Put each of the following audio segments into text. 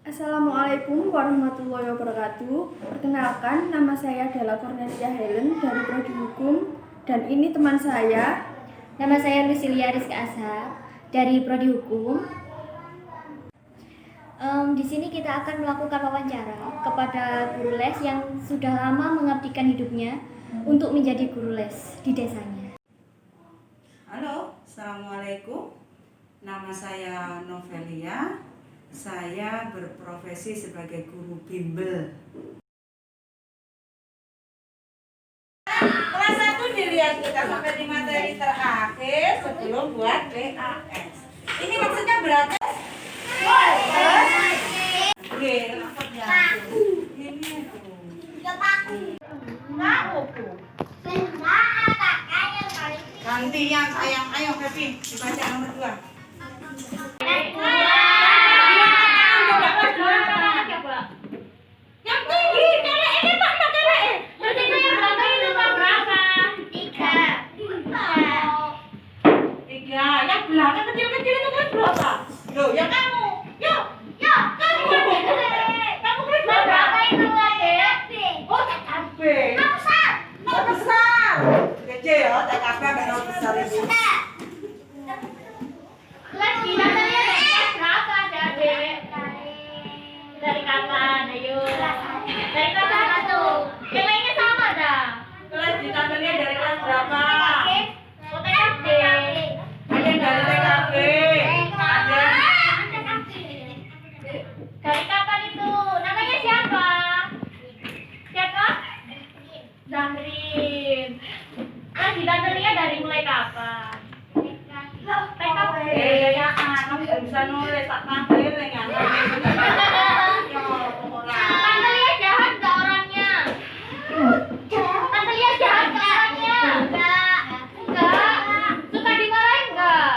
Assalamualaikum warahmatullahi wabarakatuh. Perkenalkan, nama saya adalah Cornelia Helen dari Prodi Hukum dan ini teman saya. Nama saya Lucilia Rizka Azhar dari Prodi Hukum. Di sini kita akan melakukan wawancara kepada guru les yang sudah lama mengabdikan hidupnya untuk menjadi guru les di desanya. Halo, Assalamualaikum. Nama saya Novelia. Saya berprofesi sebagai guru bimbel. Kelas 1 dilihat kita sampai di materi terakhir sebelum buat BAS. Ini maksudnya berapa? Oke, ini tuh. Gantian sayang, ayo Happy, dibaca nomor 2. Yang tinggi, kelek ini Pak, kelek. Terus itu yang belakang itu berapa? 3. Yang belakang kecil-kecil itu kan berapa? Loh, yang kamu. Yuk, kamu. Kamu kelas berapa itu, Adik? Oh, TKB. Nomor besar. Kecil ya, TKB sampai nomor besar itu. Kelas di dalamnya kelas berapa, Adik? Dari kapan? Ayo. Dari kelas 1. Yang lainnya sama dah. Kelas di tangannya dari kelas berapa? Oh, TKB. Ada yang dari TKB. Ada. Dari kapan itu? Namanya siapa? Siapa? Zahrin. Kelas di Tandelia dari mulai kapan? TKB. Ya, kamu nggak bisa nulis, tak tampil ya. Tandelia jahat nggak orangnya? Tandelia jahat nggak orangnya? Enggak. Suka dimarahin nggak?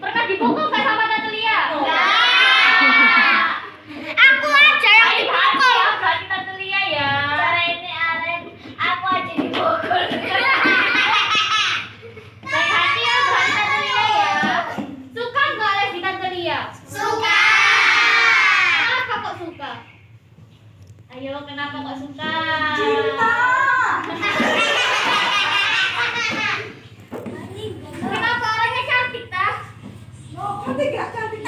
Pernah dipukul nggak sama Tandelia? Aku aja yang dipukul. Ya, berarti Tandelia ya. Cara ini Aren, aku aja dipukul. Baik hati ya, berarti Tandelia ya. Suka nggak les di Tandelia? Suka. Kenapa kok suka? Ayo, kenapa kok suka? Cinta. Kenapa orangnya cantik, Tas? Cantik nggak? Cantik.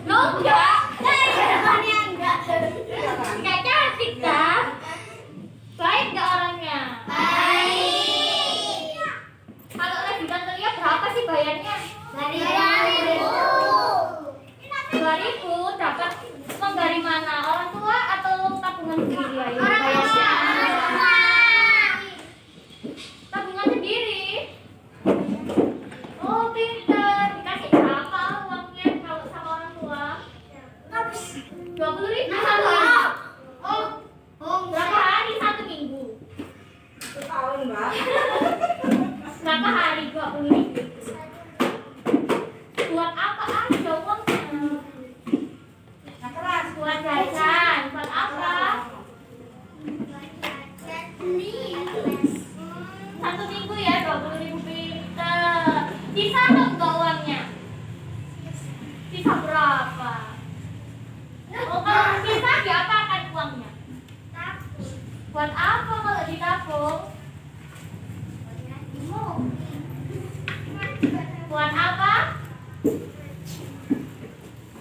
Loh, enggak. Enggak. Enggak cantik, Tas. Baik nggak orangnya? Baik. Kalau les di Tandelia berapa sih bayarnya? Dari 2.000 dapat uang dari mana? Orang tua atau tabungan sendiri? Ayo, Orang bayarnya. tua. Tabungan sendiri. Oh, pintar. Dikasih berapa uangnya kalau sama orang tua? 20.000 satu hari. Oh, berapa hari? 1 minggu. Setahun, Mbak. Berapa hari? 20.000. Buat apa aja uangnya? Nah, keras. Buat jajan. Buat apa? 1 minggu ya, 20.000 pintar. Sisa enggak uangnya? Sisa berapa? Oh, kalau sisa diapakan uangnya? Buat apa kalau ditabung? Buat apa?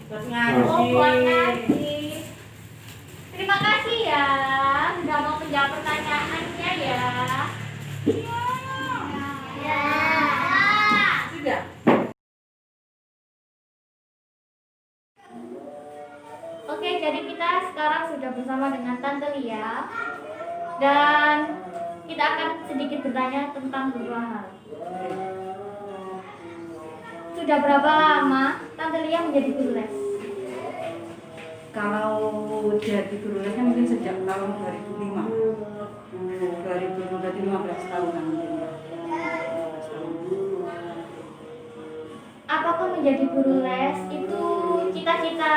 Buat ngaji. Oh, buat ngaji. Terima kasih ya sudah mau menjawab pertanyaannya ya. Sudah. Oke, jadi kita sekarang sudah bersama dengan Tante Lia dan kita akan sedikit bertanya tentang beberapa hal. Sudah berapa lama Tante Lia menjadi guru les? Kalau jadi guru lesnya mungkin sejak tahun 2005. 2005 berarti 15 tahunan mungkin. 15 tahun. Apakah menjadi guru les itu cita-cita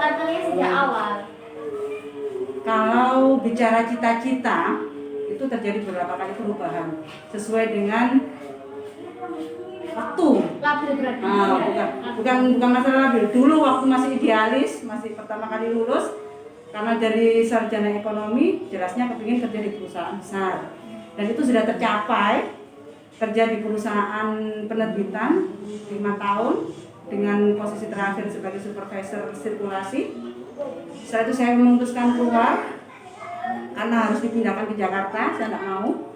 Tante Lia sejak awal? Kalau bicara cita-cita, itu terjadi beberapa kali perubahan sesuai dengan waktu. labil berarti. Bukan masalah labil. Dulu waktu masih idealis, masih pertama kali lulus, karena dari sarjana ekonomi, jelasnya kepingin kerja di perusahaan besar. Dan itu sudah tercapai, kerja di perusahaan penerbitan 5 tahun dengan posisi terakhir sebagai supervisor sirkulasi. Setelah itu saya memutuskan keluar karena harus dipindahkan ke Jakarta, saya tidak mau.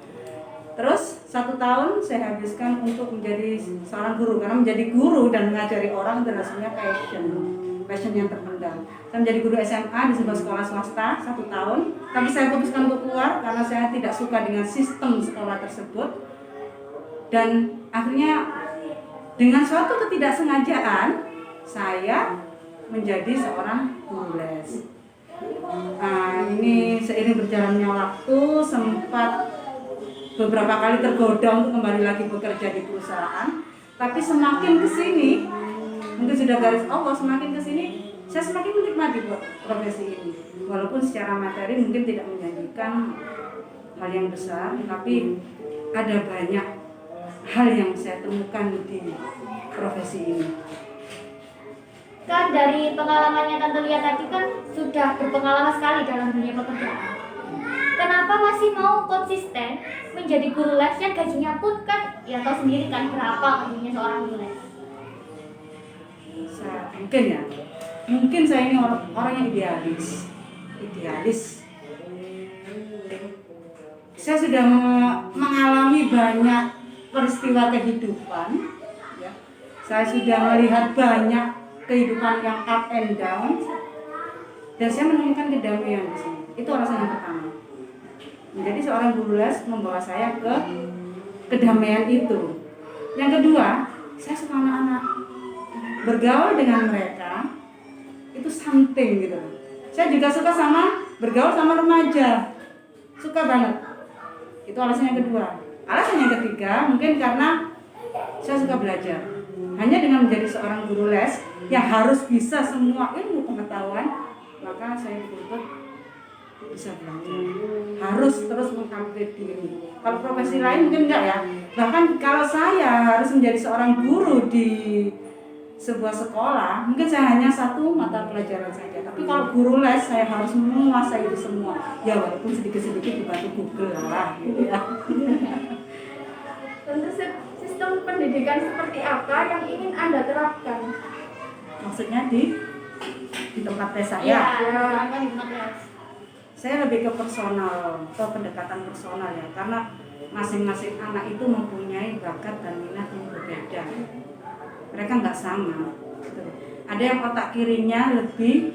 Terus 1 tahun saya habiskan untuk menjadi seorang guru, karena menjadi guru dan mengajari orang itu rasanya passion yang terpendam. Saya menjadi guru SMA di sebuah sekolah swasta 1 tahun, tapi saya putuskan untuk keluar karena saya tidak suka dengan sistem sekolah tersebut. Dan akhirnya dengan suatu ketidaksengajaan saya menjadi seorang guru les. Ini seiring berjalannya waktu sempat beberapa kali tergoda untuk kembali lagi bekerja di perusahaan, tapi semakin kesini, mungkin sudah garis Allah, semakin kesini saya semakin menikmati buat profesi ini. Walaupun secara materi mungkin tidak menjanjikan hal yang besar, tapi ada banyak hal yang saya temukan di profesi ini. Kan dari pengalamannya Tante Lia tadi kan sudah berpengalaman sekali dalam dunia pekerjaan. Kenapa masih mau konsisten menjadi guru les yang gajinya pun kan ya tahu sendiri kan berapa gajinya seorang guru les? Mungkin saya ini orang yang idealis. Saya sudah mengalami banyak peristiwa kehidupan, ya. Saya sudah melihat banyak kehidupan yang up and down, dan saya menemukan kedamaian di sini. Itu alasan yang pertama. Menjadi seorang guru les membawa saya ke kedamaian itu. Yang kedua, saya suka anak-anak. Bergaul dengan mereka itu something gitu. Saya juga suka bergaul sama remaja. Suka banget. Itu alasan yang kedua. Alasan yang ketiga mungkin karena saya suka belajar. Hanya dengan menjadi seorang guru les yang harus bisa semua ilmu pengetahuan, maka saya betul-betul bisa belajar. Harus terus mengupgrade diri. Kalau profesi lain mungkin enggak ya. Bahkan kalau saya harus menjadi seorang guru di sebuah sekolah, mungkin saya hanya 1 mata pelajaran saja. Tapi kalau guru les saya harus menguasai itu semua. Ya walaupun sedikit-sedikit dibantu Google lah gitu ya. Tentu sistem pendidikan seperti apa yang ingin Anda terapkan? Maksudnya di tempat tes saya. Ya, di tempat les. Saya lebih ke personal, ke pendekatan personal ya, karena masing-masing anak itu mempunyai bakat dan minat yang berbeda. Mereka nggak sama. Gitu. Ada yang otak kirinya lebih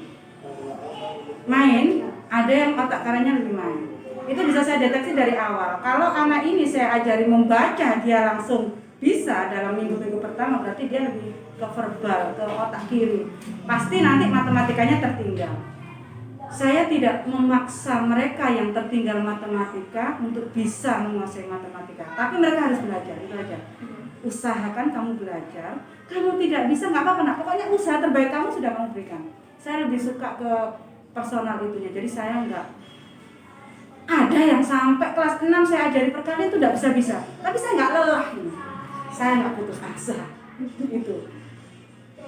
main, ada yang otak kanannya lebih main. Itu bisa saya deteksi dari awal. Kalau anak ini saya ajari membaca, dia langsung bisa dalam minggu-minggu pertama, berarti dia lebih ke verbal, ke otak kiri. Pasti nanti matematikanya tertinggal. Saya tidak memaksa mereka yang tertinggal matematika untuk bisa menguasai matematika, tapi mereka harus belajar, itu aja. Usahakan kamu belajar. Kamu tidak bisa, nggak apa-apa. Nah, pokoknya usaha terbaik kamu sudah kamu berikan. Saya lebih suka ke personal itunya. Jadi saya nggak ada yang sampai kelas 6 saya ajari perkalian itu tidak bisa. Tapi saya nggak lelah. Saya nggak putus asa.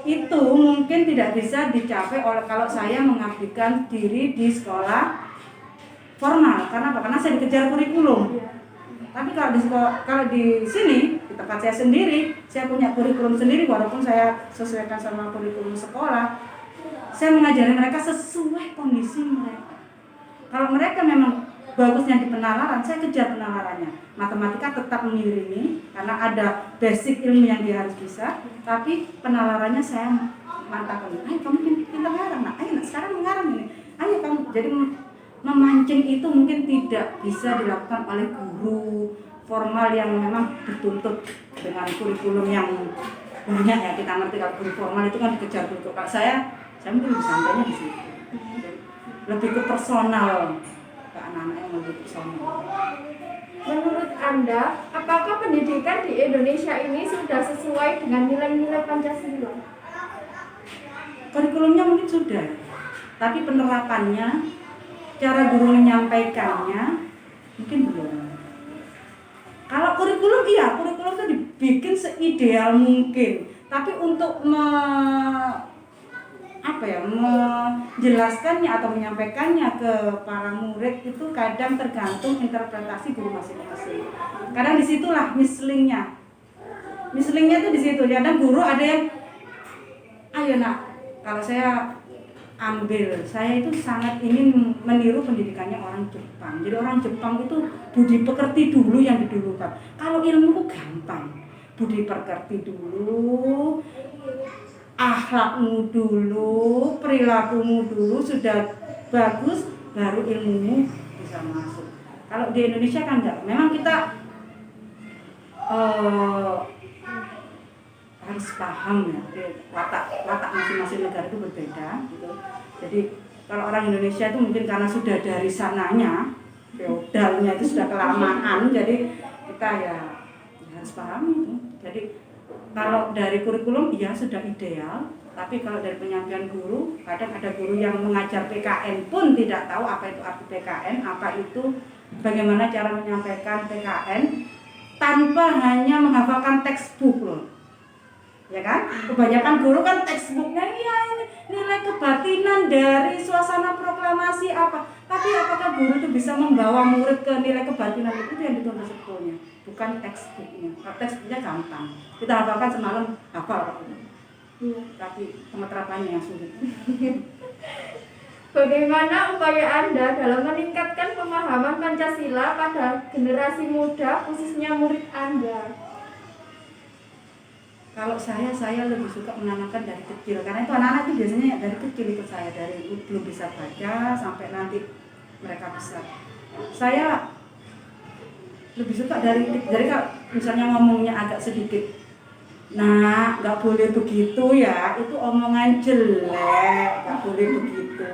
Itu mungkin tidak bisa dicapai oleh kalau saya mengabdikan diri di sekolah formal. Karena apa? Karena saya dikejar kurikulum. Tapi kalau di sini di tempat saya sendiri, saya punya kurikulum sendiri walaupun saya sesuaikan sama kurikulum sekolah. Saya mengajari mereka sesuai kondisi mereka. Kalau mereka memang bagusnya di penalaran, saya kejar penalarannya. Matematika tetap mengiringi karena ada basic ilmu yang dia harus bisa, tapi penalarannya saya mantapkan. Ayo kamu pintar ngarang, ayo sekarang mengarang ini. Ayo kamu, jadi memancing itu mungkin tidak bisa dilakukan oleh guru formal yang memang dituntut dengan kurikulum yang banyak ya. Kita ngerti kalau guru formal itu kan dikejar kurikulum. Kalau saya mungkin lebih santainya di sini. Lebih ke personal. Anak-anak yang lebih personal. Menurut Anda, apakah pendidikan di Indonesia ini sudah sesuai dengan nilai-nilai Pancasila? Kurikulumnya mungkin sudah, tapi penerapannya, cara guru menyampaikannya mungkin belum. Kalau kurikulum itu bikin seideal mungkin. Tapi untuk menjelaskannya atau menyampaikannya ke para murid itu kadang tergantung interpretasi guru masing-masing. Kadang disitulah mislingnya itu di situ. Kadang guru ada yang, ayo nak, kalau saya itu sangat ingin meniru pendidikannya orang Jepang. Jadi orang Jepang itu budi pekerti dulu yang didulukan. Kalau ilmu itu gampang, budi pekerti dulu, akhlakmu dulu, perilakumu dulu sudah bagus, baru ilmumu bisa masuk. Kalau di Indonesia kan enggak. Memang kita harus paham ya, watak masing-masing negara itu berbeda gitu. Jadi kalau orang Indonesia itu mungkin karena sudah dari sananya, feodalnya itu sudah kelamaan, jadi kita ya harus paham itu. Jadi kalau dari kurikulum iya sudah ideal, tapi kalau dari penyampaian guru, kadang ada guru yang mengajar PKN pun tidak tahu apa itu arti PKN, apa itu bagaimana cara menyampaikan PKN tanpa hanya menghafalkan textbook loh. Ya kan? Kebanyakan guru kan textbooknya iya ini nilai kebatinan dari suasana proklamasi apa. Tapi apakah guru itu bisa membawa murid ke nilai kebatinan itu yang dituntut sebetulnya, bukan textbooknya. Kalau textbooknya gampang, kita hafalkan semalam hafal. Tapi penerapannya yang sulit. Bagaimana upaya Anda dalam meningkatkan pemahaman Pancasila pada generasi muda, khususnya murid Anda? Kalau saya lebih suka menanamkan dari kecil, karena itu anak-anak itu biasanya dari kecil ikut saya, dari belum bisa baca sampai nanti mereka besar. Saya lebih suka dari kalau misalnya ngomongnya agak sedikit, nah nggak boleh begitu ya, itu omongan jelek, nggak boleh begitu.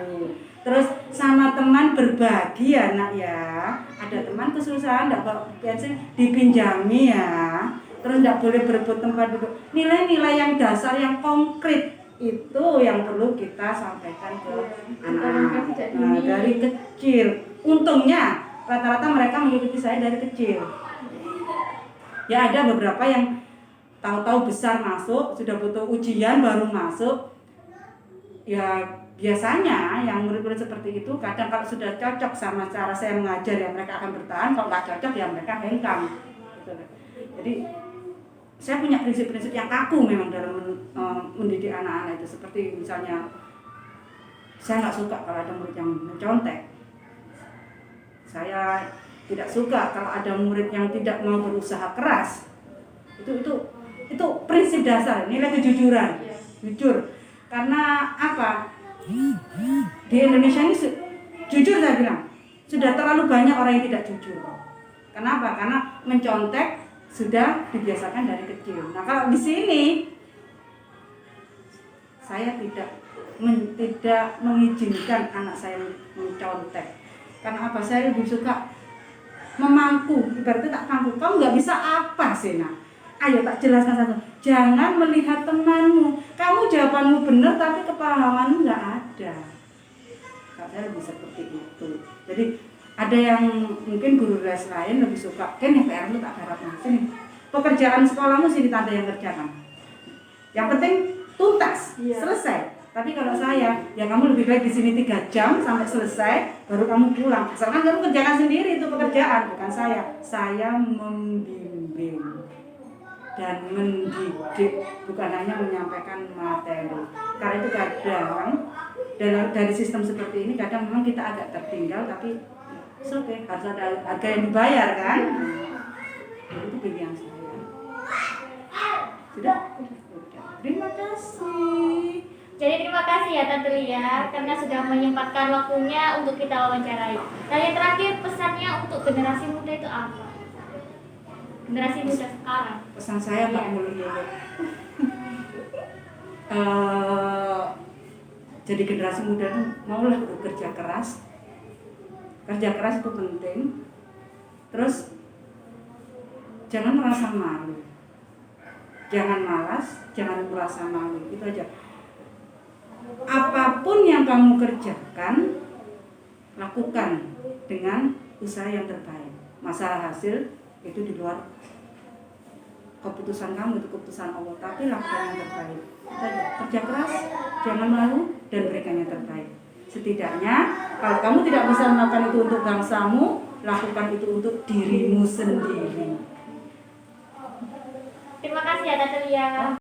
Terus sama teman berbagi ya nak ya, ada teman kesusahan nggak bensin dipinjami ya. Terus tidak boleh berebut tempat duduk. Nilai-nilai yang dasar, yang konkret itu yang perlu kita sampaikan ke anak-anak. Nah, dari kecil. Untungnya rata-rata mereka mengikuti saya dari kecil. Ya ada beberapa yang tahu-tahu besar masuk, sudah butuh ujian baru masuk. Ya biasanya yang murid-murid seperti itu kadang kalau sudah cocok sama cara saya mengajar ya mereka akan bertahan. Kalau nggak cocok ya mereka hengkang. Gitu. Jadi saya punya prinsip-prinsip yang kaku memang dalam mendidik anak-anak itu. Seperti misalnya saya nggak suka kalau ada murid yang mencontek. Saya tidak suka kalau ada murid yang tidak mau berusaha keras. Itu prinsip dasar, nilai kejujuran, jujur. Karena apa? Di Indonesia ini jujur saya bilang sudah terlalu banyak orang yang tidak jujur. Kenapa? Karena mencontek sudah dibiasakan dari kecil. Nah kalau di sini saya tidak mengizinkan anak saya mencontek. Karena apa? Saya lebih suka memangku. Ibaratnya tak pangku. Kamu nggak bisa apa sih nak? Ayo tak jelaskan satu. Jangan melihat temanmu. Kamu jawabanmu benar tapi kepahamanmu nggak ada. Kalau saya lebih seperti itu. Jadi ada yang mungkin guru les lain lebih suka, kan ya PR lu tak garap sini. Pekerjaan sekolahmu sini tante yang kerjakan. Yang penting tuntas, selesai. Tapi kalau saya, ya kamu lebih baik di sini 3 jam sampai selesai, baru kamu pulang. Asalkan kamu kerjakan sendiri itu pekerjaan, bukan saya. Saya membimbing dan mendidik, bukan hanya menyampaikan materi. Karena itu kadang dari sistem seperti ini kadang memang kita agak tertinggal, tapi oke, harus ada harga yang dibayar kan? Itu pilihan saya. Sudah? Terima kasih. Jadi terima kasih ya Tante Lia karena sudah menyempatkan waktunya untuk kita wawancarai. Dan yang terakhir pesannya untuk generasi muda itu apa? Generasi muda sekarang. Pesan saya Mbak Mulia. Jadi generasi muda itu maulah bekerja keras. Kerja keras itu penting. Terus jangan merasa malu. Jangan malas, jangan merasa malu. Itu aja. Apapun yang kamu kerjakan, lakukan dengan usaha yang terbaik. Masalah hasil itu di luar keputusan kamu itu keputusan Allah, tapi lakukan yang terbaik. Tadi, kerja keras, jangan malu, dan berikan yang terbaik. Setidaknya kalau kamu tidak bisa melakukan itu untuk bangsamu, lakukan itu untuk dirimu sendiri. Terima kasih ya Tante Lia.